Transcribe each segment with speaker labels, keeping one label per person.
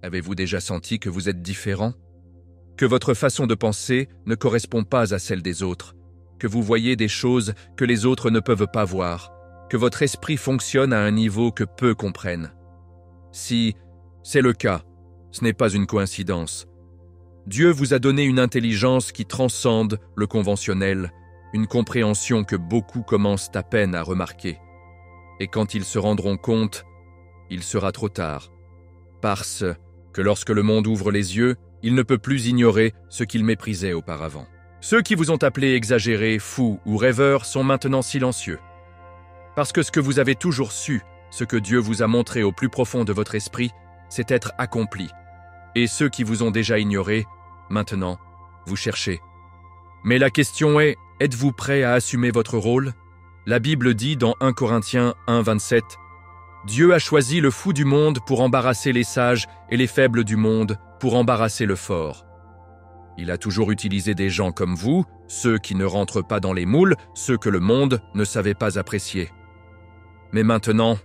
Speaker 1: Avez-vous déjà senti que vous êtes différent? Que votre façon de penser ne correspond pas à celle des autres, que vous voyez des choses que les autres ne peuvent pas voir, que votre esprit fonctionne à un niveau que peu comprennent. Si c'est le cas, ce n'est pas une coïncidence. Dieu vous a donné une intelligence qui transcende le conventionnel, une compréhension que beaucoup commencent à peine à remarquer. Et quand ils se rendront compte, il sera trop tard. Parce que lorsque le monde ouvre les yeux, il ne peut plus ignorer ce qu'il méprisait auparavant. Ceux qui vous ont appelé exagérés, fous ou rêveurs sont maintenant silencieux. Parce que ce que vous avez toujours su, ce que Dieu vous a montré au plus profond de votre esprit, c'est être accompli. Et ceux qui vous ont déjà ignoré, maintenant, vous cherchez. Mais la question est, êtes-vous prêt à assumer votre rôle? La Bible dit dans 1 Corinthiens 1, 27, « Dieu a choisi le fou du monde pour embarrasser les sages et les faibles du monde pour embarrasser le fort. » Il a toujours utilisé des gens comme vous, ceux qui ne rentrent pas dans les moules, ceux que le monde ne savait pas apprécier. Mais maintenant,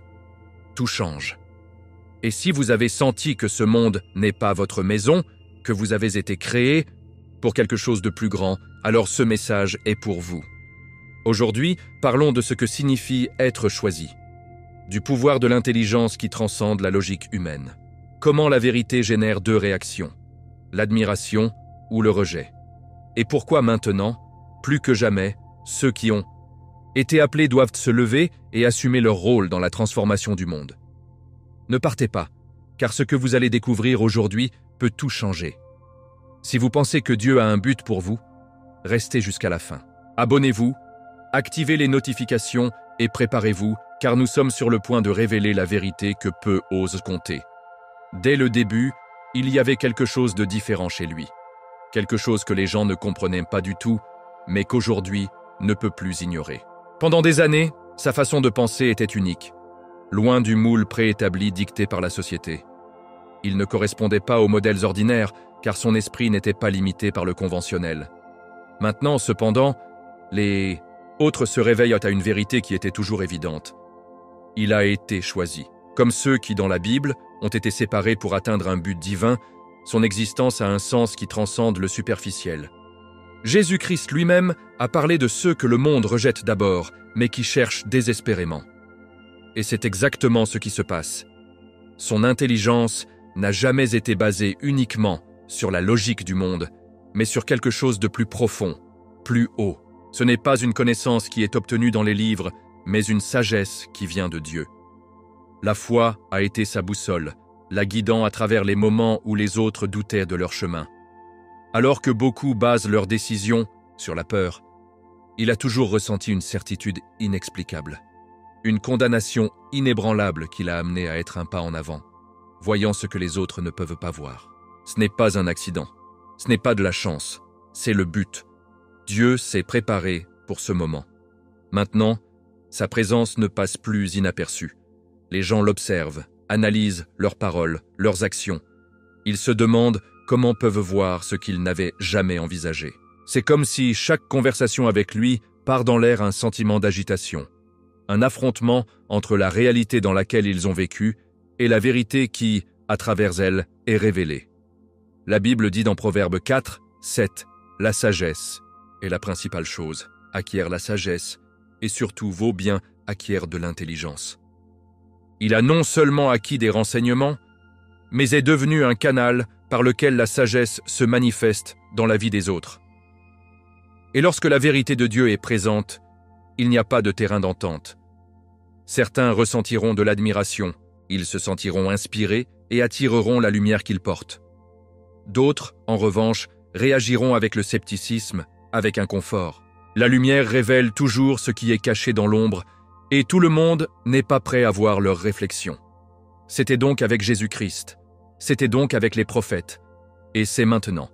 Speaker 1: tout change. Et si vous avez senti que ce monde n'est pas votre maison, que vous avez été créé pour quelque chose de plus grand, alors ce message est pour vous. Aujourd'hui, parlons de ce que signifie être choisi. Du pouvoir de l'intelligence qui transcende la logique humaine. Comment la vérité génère deux réactions, l'admiration ou le rejet. Et pourquoi maintenant, plus que jamais, ceux qui ont été appelés doivent se lever et assumer leur rôle dans la transformation du monde. Ne partez pas, car ce que vous allez découvrir aujourd'hui peut tout changer. Si vous pensez que Dieu a un but pour vous, restez jusqu'à la fin. Abonnez-vous, activez les notifications et préparez-vous, car nous sommes sur le point de révéler la vérité que peu osent compter. Dès le début, il y avait quelque chose de différent chez lui. Quelque chose que les gens ne comprenaient pas du tout, mais qu'aujourd'hui ne peut plus ignorer. Pendant des années, sa façon de penser était unique, loin du moule préétabli dicté par la société. Il ne correspondait pas aux modèles ordinaires, car son esprit n'était pas limité par le conventionnel. Maintenant, cependant, les autres se réveillent à une vérité qui était toujours évidente. Il a été choisi. Comme ceux qui, dans la Bible, ont été séparés pour atteindre un but divin, son existence a un sens qui transcende le superficiel. Jésus-Christ lui-même a parlé de ceux que le monde rejette d'abord, mais qui cherchent désespérément. Et c'est exactement ce qui se passe. Son intelligence n'a jamais été basée uniquement sur la logique du monde, mais sur quelque chose de plus profond, plus haut. Ce n'est pas une connaissance qui est obtenue dans les livres, mais une sagesse qui vient de Dieu. La foi a été sa boussole, la guidant à travers les moments où les autres doutaient de leur chemin. Alors que beaucoup basent leurs décisions sur la peur, il a toujours ressenti une certitude inexplicable. Une condamnation inébranlable qui l'a amené à être un pas en avant, voyant ce que les autres ne peuvent pas voir. Ce n'est pas un accident, ce n'est pas de la chance, c'est le but. Dieu s'est préparé pour ce moment. Maintenant, sa présence ne passe plus inaperçue. Les gens l'observent, analysent leurs paroles, leurs actions. Ils se demandent comment peuvent voir ce qu'ils n'avaient jamais envisagé. C'est comme si chaque conversation avec lui part dans l'air un sentiment d'agitation, un affrontement entre la réalité dans laquelle ils ont vécu et la vérité qui, à travers elle, est révélée. La Bible dit dans Proverbe 4, 7, « La sagesse est la principale chose. Acquiert la sagesse, et surtout vaut bien acquiert de l'intelligence. » Il a non seulement acquis des renseignements, mais est devenu un canal par lequel la sagesse se manifeste dans la vie des autres. Et lorsque la vérité de Dieu est présente, il n'y a pas de terrain d'entente. Certains ressentiront de l'admiration, ils se sentiront inspirés et attireront la lumière qu'ils portent. D'autres, en revanche, réagiront avec le scepticisme, avec inconfort. La lumière révèle toujours ce qui est caché dans l'ombre, et tout le monde n'est pas prêt à voir leurs réflexions. C'était donc avec Jésus-Christ, c'était donc avec les prophètes, et c'est maintenant.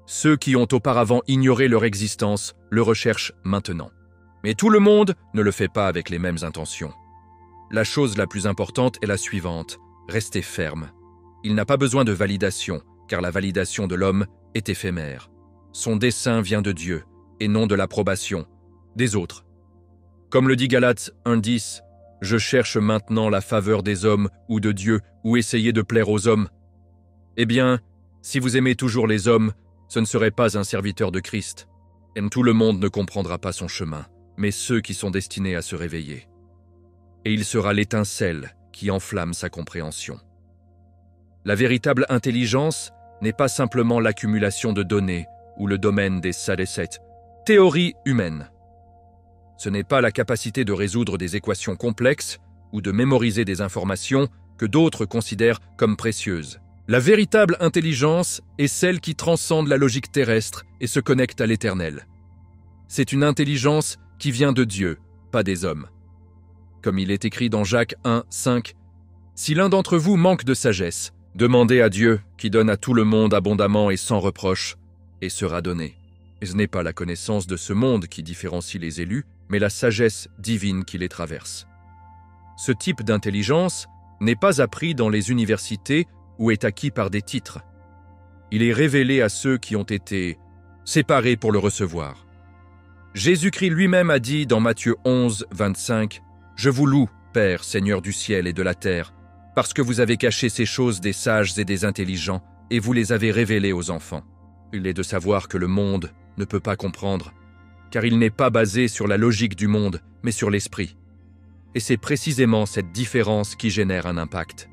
Speaker 1: Ceux qui ont auparavant ignoré leur existence le recherchent maintenant. Mais tout le monde ne le fait pas avec les mêmes intentions. La chose la plus importante est la suivante, restez ferme. Il n'a pas besoin de validation, car la validation de l'homme est éphémère. Son dessein vient de Dieu, et non de l'approbation des autres. Comme le dit Galates 1,10, « Je cherche maintenant la faveur des hommes ou de Dieu ou essayer de plaire aux hommes. » Eh bien, si vous aimez toujours les hommes, ce ne serait pas un serviteur de Christ. Et tout le monde ne comprendra pas son chemin, mais ceux qui sont destinés à se réveiller. Et il sera l'étincelle qui enflamme sa compréhension. La véritable intelligence n'est pas simplement l'accumulation de données ou le domaine des sadécètes, théories humaines. Ce n'est pas la capacité de résoudre des équations complexes ou de mémoriser des informations que d'autres considèrent comme précieuses. La véritable intelligence est celle qui transcende la logique terrestre et se connecte à l'éternel. C'est une intelligence qui vient de Dieu, pas des hommes. Comme il est écrit dans Jacques 1, 5, « Si l'un d'entre vous manque de sagesse, demandez à Dieu qui donne à tout le monde abondamment et sans reproche, et sera donné. » Et ce n'est pas la connaissance de ce monde qui différencie les élus, mais la sagesse divine qui les traverse. Ce type d'intelligence n'est pas appris dans les universités ou est acquis par des titres. Il est révélé à ceux qui ont été séparés pour le recevoir. Jésus-Christ lui-même a dit dans Matthieu 11, 25, « Je vous loue, Père, Seigneur du ciel et de la terre, parce que vous avez caché ces choses des sages et des intelligents, et vous les avez révélées aux enfants. » Il est de savoir que le monde ne peut pas comprendre, car il n'est pas basé sur la logique du monde, mais sur l'esprit. Et c'est précisément cette différence qui génère un impact.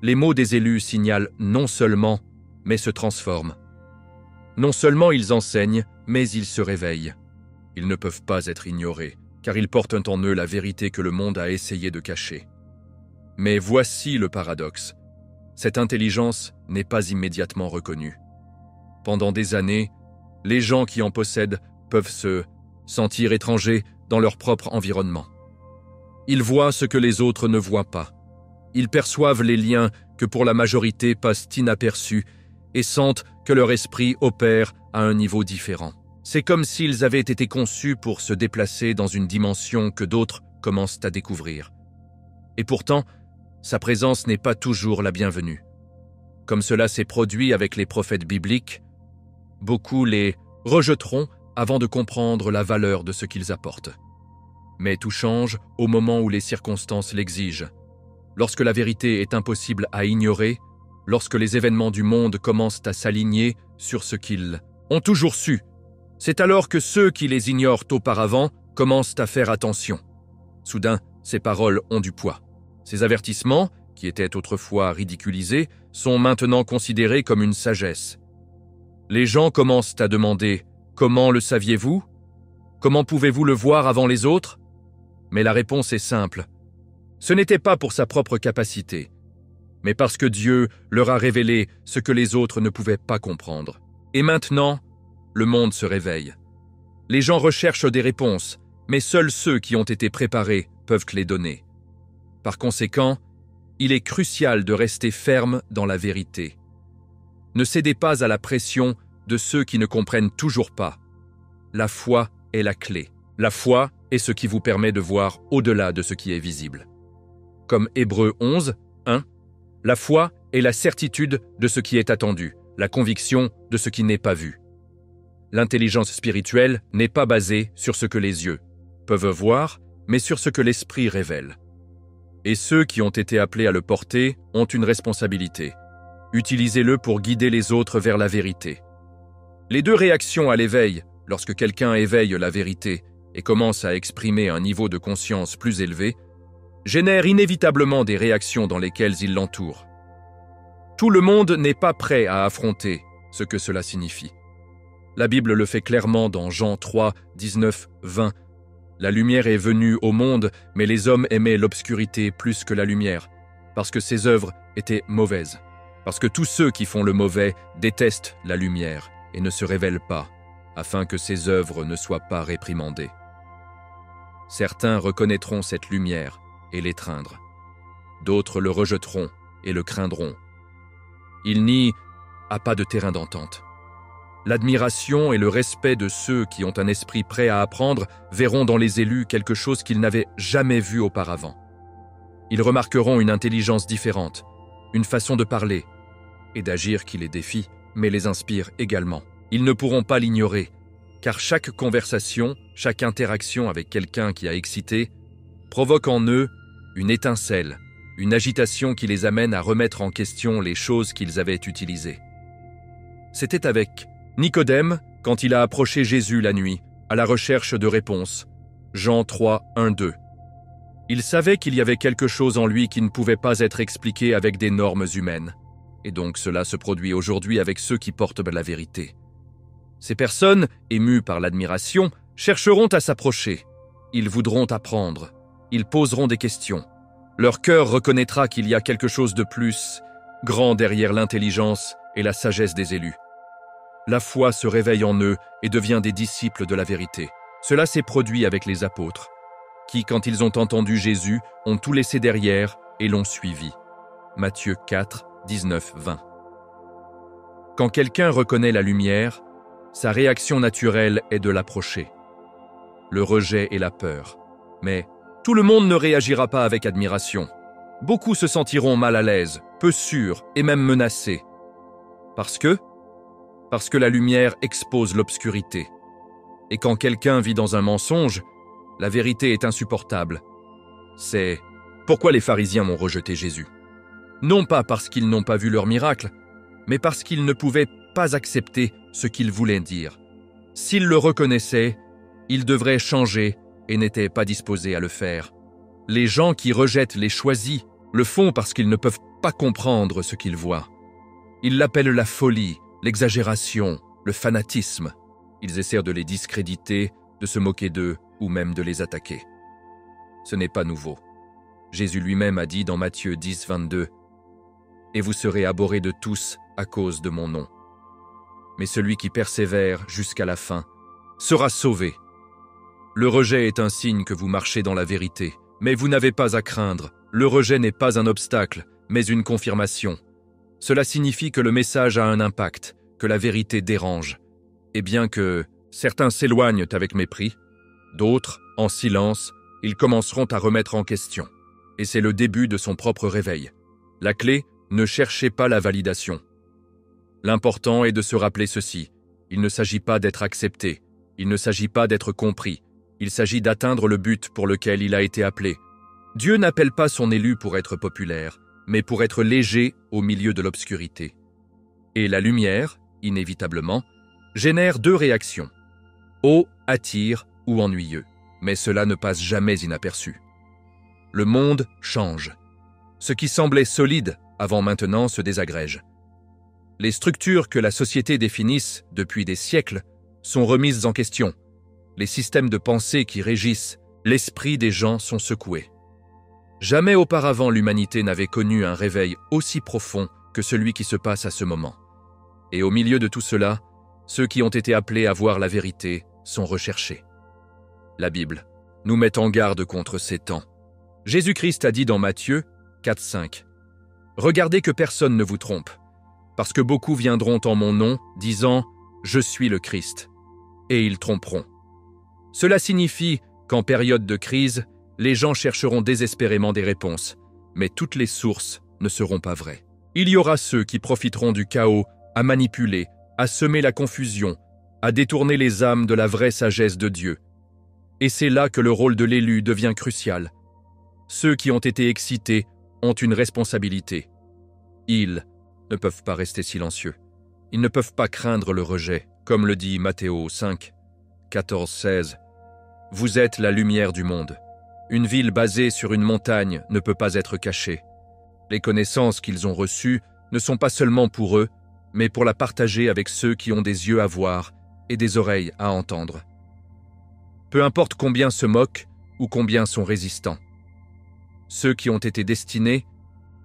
Speaker 1: Les mots des élus signalent non seulement, mais se transforment. Non seulement ils enseignent, mais ils se réveillent. Ils ne peuvent pas être ignorés, car ils portent en eux la vérité que le monde a essayé de cacher. Mais voici le paradoxe. Cette intelligence n'est pas immédiatement reconnue. Pendant des années, les gens qui en possèdent peuvent se sentir étrangers dans leur propre environnement. Ils voient ce que les autres ne voient pas. Ils perçoivent les liens que pour la majorité passent inaperçus et sentent que leur esprit opère à un niveau différent. C'est comme s'ils avaient été conçus pour se déplacer dans une dimension que d'autres commencent à découvrir. Et pourtant, sa présence n'est pas toujours la bienvenue. Comme cela s'est produit avec les prophètes bibliques, beaucoup les rejetteront avant de comprendre la valeur de ce qu'ils apportent. Mais tout change au moment où les circonstances l'exigent. Lorsque la vérité est impossible à ignorer, lorsque les événements du monde commencent à s'aligner sur ce qu'ils ont toujours su, c'est alors que ceux qui les ignorent auparavant commencent à faire attention. Soudain, ces paroles ont du poids. Ces avertissements, qui étaient autrefois ridiculisés, sont maintenant considérés comme une sagesse. Les gens commencent à demander « Comment le saviez-vous ? Comment pouvez-vous le voir avant les autres ?» Mais la réponse est simple. Ce n'était pas pour sa propre capacité, mais parce que Dieu leur a révélé ce que les autres ne pouvaient pas comprendre. Et maintenant, le monde se réveille. Les gens recherchent des réponses, mais seuls ceux qui ont été préparés peuvent les donner. Par conséquent, il est crucial de rester ferme dans la vérité. Ne cédez pas à la pression de ceux qui ne comprennent toujours pas. La foi est la clé. La foi est ce qui vous permet de voir au-delà de ce qui est visible. Comme Hébreux 11, 1, la foi est la certitude de ce qui est attendu, la conviction de ce qui n'est pas vu. L'intelligence spirituelle n'est pas basée sur ce que les yeux peuvent voir, mais sur ce que l'esprit révèle. Et ceux qui ont été appelés à le porter ont une responsabilité. Utilisez-le pour guider les autres vers la vérité. Les deux réactions à l'éveil, lorsque quelqu'un éveille la vérité et commence à exprimer un niveau de conscience plus élevé, génèrent inévitablement des réactions dans lesquelles il l'entoure. Tout le monde n'est pas prêt à affronter ce que cela signifie. La Bible le fait clairement dans Jean 3, 19, 20. La lumière est venue au monde, mais les hommes aimaient l'obscurité plus que la lumière, parce que ses œuvres étaient mauvaises. Parce que tous ceux qui font le mauvais détestent la lumière et ne se révèlent pas, afin que ses œuvres ne soient pas réprimandées. Certains reconnaîtront cette lumière et l'étreindre. D'autres le rejetteront et le craindront. Il n'y a pas de terrain d'entente. L'admiration et le respect de ceux qui ont un esprit prêt à apprendre verront dans les élus quelque chose qu'ils n'avaient jamais vu auparavant. Ils remarqueront une intelligence différente, une façon de parler et d'agir qui les défie, mais les inspire également. Ils ne pourront pas l'ignorer, car chaque conversation, chaque interaction avec quelqu'un qui a excité, provoque en eux une étincelle une agitation qui les amène à remettre en question les choses qu'ils avaient utilisées. C'était avec Nicodème quand il a approché Jésus la nuit, à la recherche de réponses. Jean 3, 1, 2. Il savait qu'il y avait quelque chose en lui qui ne pouvait pas être expliqué avec des normes humaines. Et donc cela se produit aujourd'hui avec ceux qui portent la vérité. Ces personnes, émues par l'admiration, chercheront à s'approcher. Ils voudront apprendre. Ils poseront des questions. Leur cœur reconnaîtra qu'il y a quelque chose de plus grand derrière l'intelligence et la sagesse des élus. La foi se réveille en eux et devient des disciples de la vérité. Cela s'est produit avec les apôtres, qui, quand ils ont entendu Jésus, ont tout laissé derrière et l'ont suivi. Matthieu 4, 19, 20. Quand quelqu'un reconnaît la lumière, sa réaction naturelle est de l'approcher. Le rejet et la peur. Mais tout le monde ne réagira pas avec admiration. Beaucoup se sentiront mal à l'aise, peu sûrs et même menacés. Parce que la lumière expose l'obscurité. Et quand quelqu'un vit dans un mensonge, la vérité est insupportable. C'est pourquoi les pharisiens m'ont rejeté Jésus. Non pas parce qu'ils n'ont pas vu leur miracle, mais parce qu'ils ne pouvaient pas accepter ce qu'il voulait dire. S'ils le reconnaissaient, ils devraient changer et n'étaient pas disposés à le faire. Les gens qui rejettent les choisis le font parce qu'ils ne peuvent pas comprendre ce qu'ils voient. Ils l'appellent la folie, l'exagération, le fanatisme. Ils essaient de les discréditer, de se moquer d'eux ou même de les attaquer. Ce n'est pas nouveau. Jésus lui-même a dit dans Matthieu 10, 22 « Et vous serez abhorrés de tous à cause de mon nom. Mais celui qui persévère jusqu'à la fin sera sauvé. » Le rejet est un signe que vous marchez dans la vérité, mais vous n'avez pas à craindre. Le rejet n'est pas un obstacle, mais une confirmation. Cela signifie que le message a un impact, que la vérité dérange. Et bien que certains s'éloignent avec mépris, d'autres, en silence, ils commenceront à remettre en question. Et c'est le début de son propre réveil. La clé, ne cherchez pas la validation. L'important est de se rappeler ceci. Il ne s'agit pas d'être accepté. Il ne s'agit pas d'être compris. Il s'agit d'atteindre le but pour lequel il a été appelé. Dieu n'appelle pas son élu pour être populaire, mais pour être léger au milieu de l'obscurité. Et la lumière, inévitablement, génère deux réactions. Haut, attire ou ennuyeux. Mais cela ne passe jamais inaperçu. Le monde change. Ce qui semblait solide avant maintenant se désagrège. Les structures que la société définisse depuis des siècles sont remises en question. Les systèmes de pensée qui régissent l'esprit des gens sont secoués. Jamais auparavant l'humanité n'avait connu un réveil aussi profond que celui qui se passe à ce moment. Et au milieu de tout cela, ceux qui ont été appelés à voir la vérité sont recherchés. La Bible nous met en garde contre ces temps. Jésus-Christ a dit dans Matthieu 4, 5 « Regardez que personne ne vous trompe, parce que beaucoup viendront en mon nom, disant « Je suis le Christ », et ils tromperont. Cela signifie qu'en période de crise, les gens chercheront désespérément des réponses, mais toutes les sources ne seront pas vraies. Il y aura ceux qui profiteront du chaos à manipuler, à semer la confusion, à détourner les âmes de la vraie sagesse de Dieu. Et c'est là que le rôle de l'élu devient crucial. Ceux qui ont été excités ont une responsabilité. Ils ne peuvent pas rester silencieux. Ils ne peuvent pas craindre le rejet, comme le dit Matthéo 5, 14, 16. « Vous êtes la lumière du monde. Une ville basée sur une montagne ne peut pas être cachée. Les connaissances qu'ils ont reçues ne sont pas seulement pour eux, mais pour la partager avec ceux qui ont des yeux à voir et des oreilles à entendre. Peu importe combien se moquent ou combien sont résistants. Ceux qui ont été destinés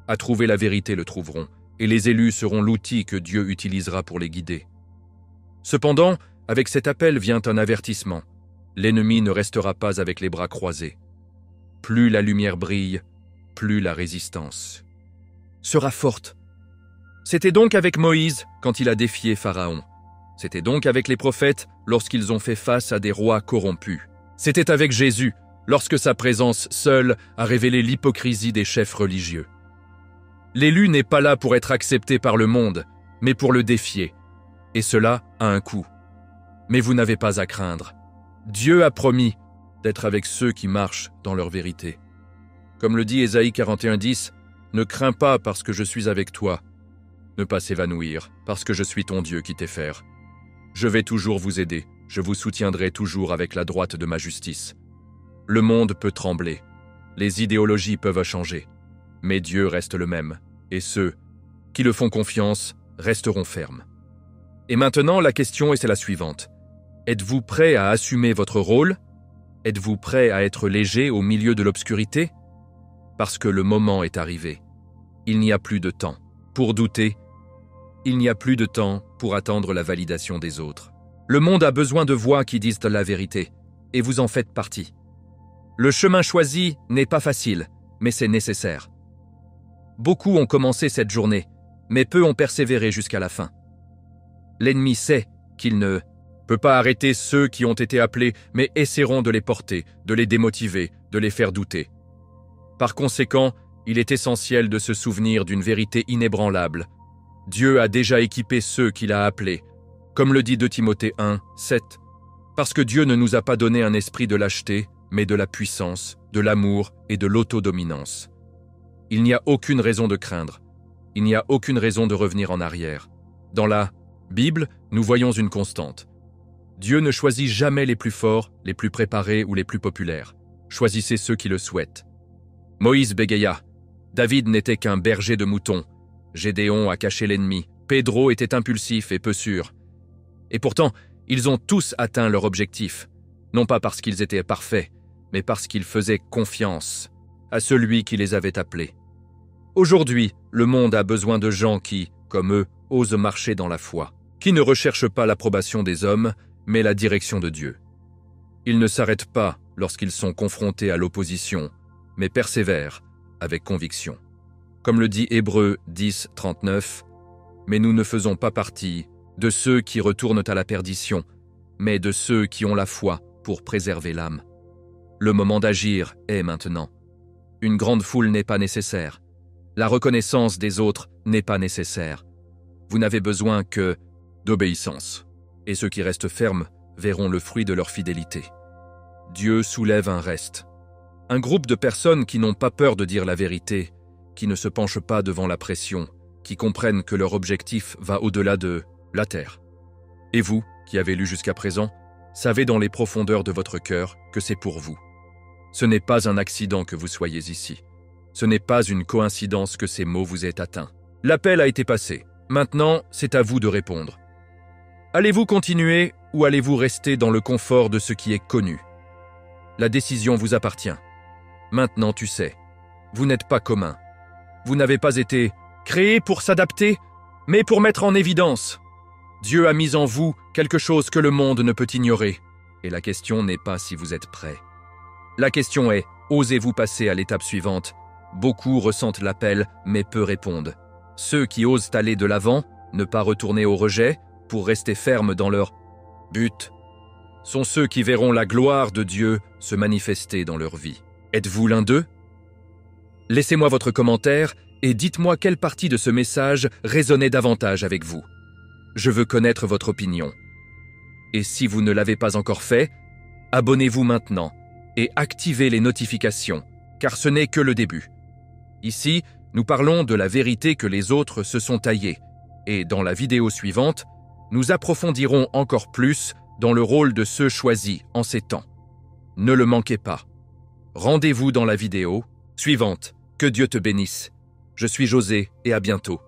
Speaker 1: à trouver la vérité le trouveront, et les élus seront l'outil que Dieu utilisera pour les guider. Cependant, avec cet appel vient un avertissement. L'ennemi ne restera pas avec les bras croisés. Plus la lumière brille, plus la résistance sera forte. C'était donc avec Moïse quand il a défié Pharaon. C'était donc avec les prophètes lorsqu'ils ont fait face à des rois corrompus. C'était avec Jésus lorsque sa présence seule a révélé l'hypocrisie des chefs religieux. L'élu n'est pas là pour être accepté par le monde, mais pour le défier. Et cela a un coût. Mais vous n'avez pas à craindre. Dieu a promis d'être avec ceux qui marchent dans leur vérité. Comme le dit Ésaïe 41, 10, Ne crains pas parce que je suis avec toi. Ne pas s'évanouir parce que je suis ton Dieu qui t'est fait. Je vais toujours vous aider, je vous soutiendrai toujours avec la droite de ma justice. Le monde peut trembler, les idéologies peuvent changer, mais Dieu reste le même, et ceux qui le font confiance resteront fermes. Et maintenant, la question est la suivante. Êtes-vous prêt à assumer votre rôle? Êtes-vous prêt à être léger au milieu de l'obscurité? Parce que le moment est arrivé. Il n'y a plus de temps pour douter. Il n'y a plus de temps pour attendre la validation des autres. Le monde a besoin de voix qui disent la vérité, et vous en faites partie. Le chemin choisi n'est pas facile, mais c'est nécessaire. Beaucoup ont commencé cette journée, mais peu ont persévéré jusqu'à la fin. L'ennemi sait qu'il ne peut pas arrêter ceux qui ont été appelés, mais essaieront de les porter, de les démotiver, de les faire douter. Par conséquent, il est essentiel de se souvenir d'une vérité inébranlable. Dieu a déjà équipé ceux qu'il a appelés, comme le dit 2 Timothée 1, 7. Parce que Dieu ne nous a pas donné un esprit de lâcheté, mais de la puissance, de l'amour et de l'autodominance. Il n'y a aucune raison de craindre. Il n'y a aucune raison de revenir en arrière. Dans la Bible, nous voyons une constante. Dieu ne choisit jamais les plus forts, les plus préparés ou les plus populaires. Choisissez ceux qui le souhaitent. Moïse bégaya. David n'était qu'un berger de moutons. Gédéon a caché l'ennemi. Pedro était impulsif et peu sûr. Et pourtant, ils ont tous atteint leur objectif. Non pas parce qu'ils étaient parfaits, mais parce qu'ils faisaient confiance à celui qui les avait appelés. Aujourd'hui, le monde a besoin de gens qui, comme eux, osent marcher dans la foi, qui ne recherchent pas l'approbation des hommes, mais la direction de Dieu. Ils ne s'arrêtent pas lorsqu'ils sont confrontés à l'opposition, mais persévèrent avec conviction. Comme le dit Hébreux 10, 39, « Mais nous ne faisons pas partie de ceux qui retournent à la perdition, mais de ceux qui ont la foi pour préserver l'âme. » Le moment d'agir est maintenant. Une grande foule n'est pas nécessaire. La reconnaissance des autres n'est pas nécessaire. Vous n'avez besoin que d'obéissance. Et ceux qui restent fermes verront le fruit de leur fidélité. Dieu soulève un reste. Un groupe de personnes qui n'ont pas peur de dire la vérité, qui ne se penchent pas devant la pression, qui comprennent que leur objectif va au-delà de la terre. Et vous, qui avez lu jusqu'à présent, savez dans les profondeurs de votre cœur que c'est pour vous. Ce n'est pas un accident que vous soyez ici. Ce n'est pas une coïncidence que ces mots vous aient atteints. L'appel a été passé. Maintenant, c'est à vous de répondre. Allez-vous continuer ou allez-vous rester dans le confort de ce qui est connu? La décision vous appartient. Maintenant, tu sais, vous n'êtes pas commun. Vous n'avez pas été créé pour s'adapter, mais pour mettre en évidence. Dieu a mis en vous quelque chose que le monde ne peut ignorer. Et la question n'est pas si vous êtes prêt. La question est, osez-vous passer à l'étape suivante? Beaucoup ressentent l'appel, mais peu répondent. Ceux qui osent aller de l'avant, ne pas retourner au rejet, pour rester fermes dans leur but, sont ceux qui verront la gloire de Dieu se manifester dans leur vie. Êtes-vous l'un d'eux? Laissez-moi votre commentaire et dites-moi quelle partie de ce message résonnait davantage avec vous. Je veux connaître votre opinion. Et si vous ne l'avez pas encore fait, abonnez-vous maintenant et activez les notifications, car ce n'est que le début. Ici, nous parlons de la vérité que les autres se sont taillés, et dans la vidéo suivante, nous approfondirons encore plus dans le rôle de ceux choisis en ces temps. Ne le manquez pas. Rendez-vous dans la vidéo suivante. Que Dieu te bénisse. Je suis José et à bientôt.